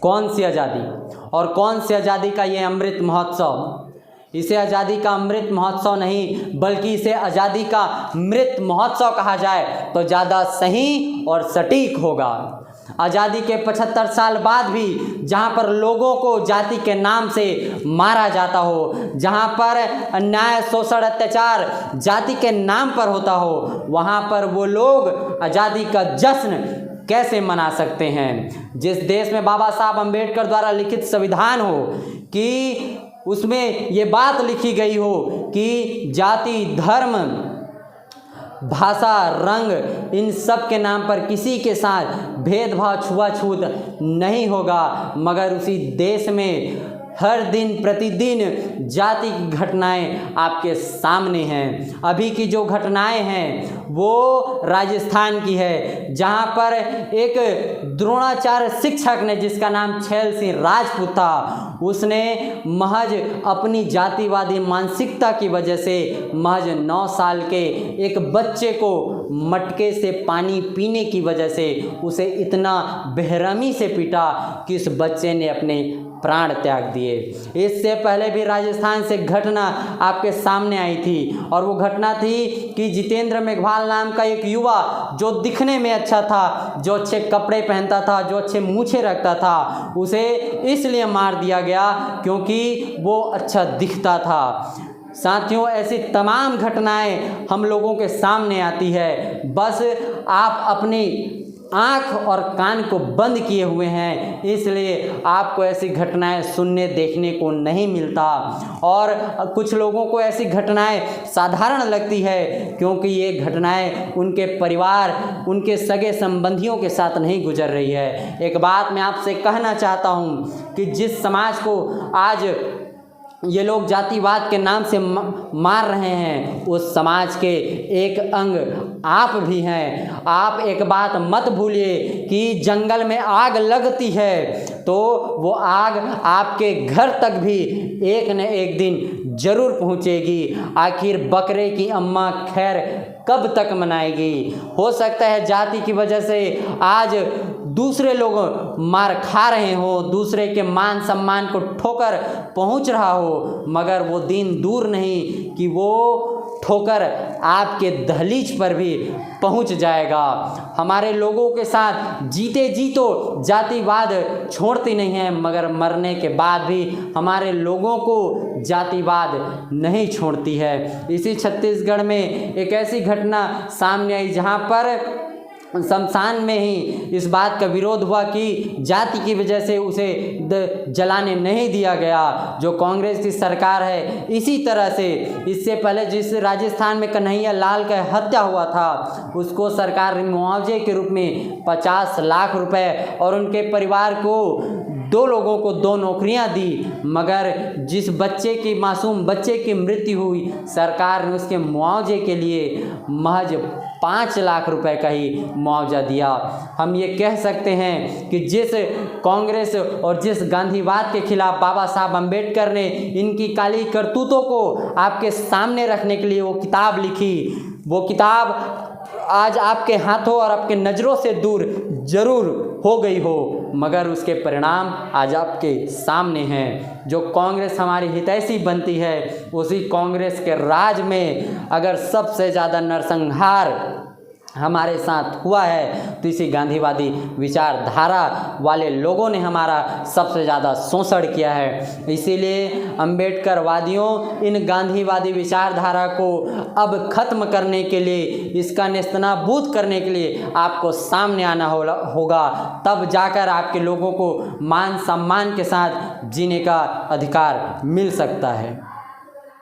कौन सी आज़ादी और कौन सी आज़ादी का ये अमृत महोत्सव? इसे आज़ादी का अमृत महोत्सव नहीं बल्कि इसे आज़ादी का मृत महोत्सव कहा जाए तो ज़्यादा सही और सटीक होगा। आज़ादी के 75 साल बाद भी जहाँ पर लोगों को जाति के नाम से मारा जाता हो, जहाँ पर अन्याय शोषण अत्याचार जाति के नाम पर होता हो, वहाँ पर वो लोग आज़ादी का जश्न कैसे मना सकते हैं? जिस देश में बाबा साहब अम्बेडकर द्वारा लिखित संविधान हो कि उसमें ये बात लिखी गई हो कि जाति, धर्म, भाषा, रंग, इन सब के नाम पर किसी के साथ भेदभाव, छुआछूत नहीं होगा, मगर उसी देश में हर दिन प्रतिदिन जाति की घटनाएं आपके सामने हैं। अभी की जो घटनाएं हैं वो राजस्थान की है, जहां पर एक द्रोणाचार्य शिक्षक ने, जिसका नाम छैल सिंह राजपूत था, उसने महज अपनी जातिवादी मानसिकता की वजह से महज 9 साल के एक बच्चे को मटके से पानी पीने की वजह से उसे इतना बेरहमी से पीटा कि उस बच्चे ने अपने प्राण त्याग दिए। इससे पहले भी राजस्थान से घटना आपके सामने आई थी और वो घटना थी कि जितेंद्र मेघवाल नाम का एक युवा जो दिखने में अच्छा था, जो अच्छे कपड़े पहनता था, जो अच्छे मूछें रखता था, उसे इसलिए मार दिया गया क्योंकि वो अच्छा दिखता था। साथियों, ऐसी तमाम घटनाएं हम लोगों के सामने आती है, बस आप अपनी आँख और कान को बंद किए हुए हैं, इसलिए आपको ऐसी घटनाएं सुनने देखने को नहीं मिलता। और कुछ लोगों को ऐसी घटनाएं साधारण लगती है क्योंकि ये घटनाएं उनके परिवार, उनके सगे संबंधियों के साथ नहीं गुजर रही है। एक बात मैं आपसे कहना चाहता हूँ कि जिस समाज को आज ये लोग जातिवाद के नाम से मार रहे हैं, उस समाज के एक अंग आप भी हैं। आप एक बात मत भूलिए कि जंगल में आग लगती है तो वो आग आपके घर तक भी एक न एक दिन जरूर पहुंचेगी। आखिर बकरे की अम्मा खैर कब तक मनाएगी? हो सकता है जाति की वजह से आज दूसरे लोग मार खा रहे हो, दूसरे के मान सम्मान को ठोकर पहुंच रहा हो, मगर वो दिन दूर नहीं कि वो ठोकर आपके दहलीज पर भी पहुंच जाएगा। हमारे लोगों के साथ जीते जी तो जातिवाद छोड़ती नहीं है, मगर मरने के बाद भी हमारे लोगों को जातिवाद नहीं छोड़ती है। इसी छत्तीसगढ़ में एक ऐसी घटना सामने आई जहां पर शमशान में ही इस बात का विरोध हुआ कि जाति की वजह से उसे जलाने नहीं दिया गया, जो कांग्रेस की सरकार है। इसी तरह से इससे पहले जिस राजस्थान में कन्हैया लाल का हत्या हुआ था, उसको सरकार ने मुआवजे के रूप में 50 लाख रुपए और उनके परिवार को 2 लोगों को 2 नौकरियां दी, मगर जिस बच्चे की, मासूम बच्चे की मृत्यु हुई, सरकार ने उसके मुआवजे के लिए महज 5 लाख रुपए का ही मुआवजा दिया। हम ये कह सकते हैं कि जिस कांग्रेस और जिस गांधीवाद के खिलाफ बाबा साहब अम्बेडकर ने इनकी काली करतूतों को आपके सामने रखने के लिए वो किताब लिखी, वो किताब आज आपके हाथों और आपके नज़रों से दूर जरूर हो गई हो, मगर उसके परिणाम आज आपके सामने हैं। जो कांग्रेस हमारी हितैषी बनती है, उसी कांग्रेस के राज में अगर सबसे ज़्यादा नरसंहार हमारे साथ हुआ है तो इसी गांधीवादी विचारधारा वाले लोगों ने हमारा सबसे ज़्यादा शोषण किया है। इसीलिए अम्बेडकरवादियों इन गांधीवादी विचारधारा को अब खत्म करने के लिए, इसका नेस्तनाबूद करने के लिए आपको सामने आना होगा, तब जाकर आपके लोगों को मान सम्मान के साथ जीने का अधिकार मिल सकता है।